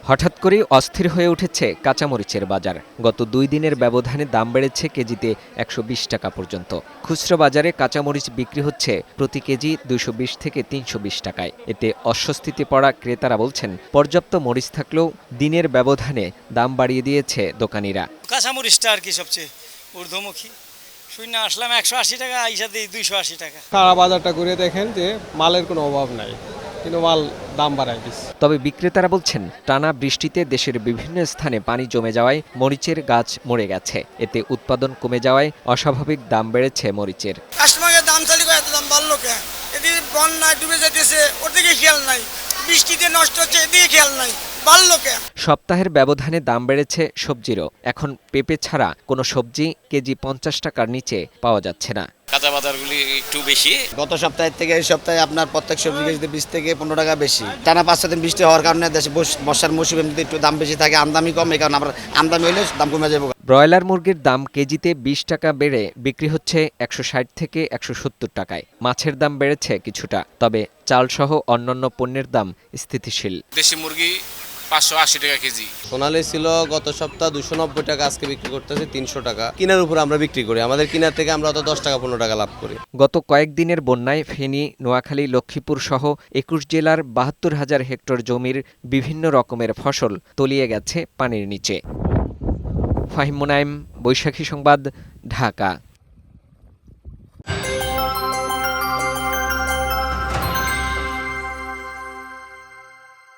হঠাৎ করেই অস্থির হয়ে উঠেছে কাঁচামরিচের বাজার। গত ২ দিনের ব্যবধানে দাম বেড়েছে কেজিতে ১২০ টাকা পর্যন্ত। খুচরা বাজারে কাঁচামরিচ বিক্রি হচ্ছে প্রতি কেজি ২২০ থেকে ৩২০ টাকায়। এতে অস্বস্তিতে পড়া ক্রেতারা বলছেন, পর্যাপ্ত মরিচ থাকলেও দিনের ব্যবধানে দাম বাড়িয়ে দিয়েছে দোকানিরা। কাঁচামরিচটা আর কি সবচেয়ে ঊর্ধ্বমুখী। শূন্য আসলাম ১৮০ টাকা, আইসা দিই ২৮০ টাকা। সারা বাজারটা ঘুরে দেখেন যে মালের কোনো অভাব নাই, কিন্তু মাল দাম বাড়ায় দিচ্ছে। তবে বিক্রেতারা বলছেন, টানা বৃষ্টিতে দেশের বিভিন্ন স্থানে পানি জমে যাওয়ায় মরিচের গাছ মরে গেছে। এতে উৎপাদন কমে যাওয়ায় অস্বাভাবিক দাম বেড়েছে মরিচের। কাস্টমারের দাম চালি করে এত দাম বাড়লো কেন? এদিকে বন্যায় ডুবে যেতেছে, ওর দিকে খেয়াল নাই। বৃষ্টিতে নষ্ট হচ্ছে, এদিকে খেয়াল নাই। বাড়লো কেন? সপ্তাহের ব্যবধানে দাম বেড়েছে সবজিরও। এখন পেঁপে ছাড়া কোনো সবজি কেজি ৫০ টাকার নিচে পাওয়া যাচ্ছে না। কাঁচা বাজারগুলি একটু বেশি। গত সপ্তাহের থেকে এই সপ্তাহে আপনার প্রত্যেক সবজি কেজিতে ২০ থেকে ১৫ টাকা বেশি। টানা ৫-৬ দিন বৃষ্টি হওয়ার কারণে দেশে বর্ষার মৌসুমে যদি একটু দাম বেশি থাকে, আমদানি কম, এই কারণে আমরা আমদানি হলে দাম কমে যাবে। ব্রয়লার মুরগির দাম কেজিতে ২০ টাকা বেড়ে বিক্রি হচ্ছে ১৬০ থেকে ১৭০ টাকায়। মাছের দাম বেড়েছে কিছুটা, তবে চালসহ অন্যান্য পণ্যের দাম স্থিতিশীল। দেশি মুরগি ৫৮০ টাকা কেজি। সোনালী ছিল গত সপ্তাহ ২৯০ টাকা, আজকে বিক্রি করতেছে ৩০০ টাকা। কিনার উপর আমরা বিক্রি করি, আমাদের কিনার থেকে আমরা ১০ টাকা ১৫ টাকা লাভ করি। গত কয়েকদিনের বন্যায় ফেনী, নোয়াখালী, লক্ষ্মীপুর সহ ২১ জেলার ৭২,০০০ হেক্টর জমির বিভিন্ন রকমের ফসল তলিয়ে গেছে পানির নিচে। ফাহিম মুনাইম, বৈশাখী সংবাদ, ঢাকা।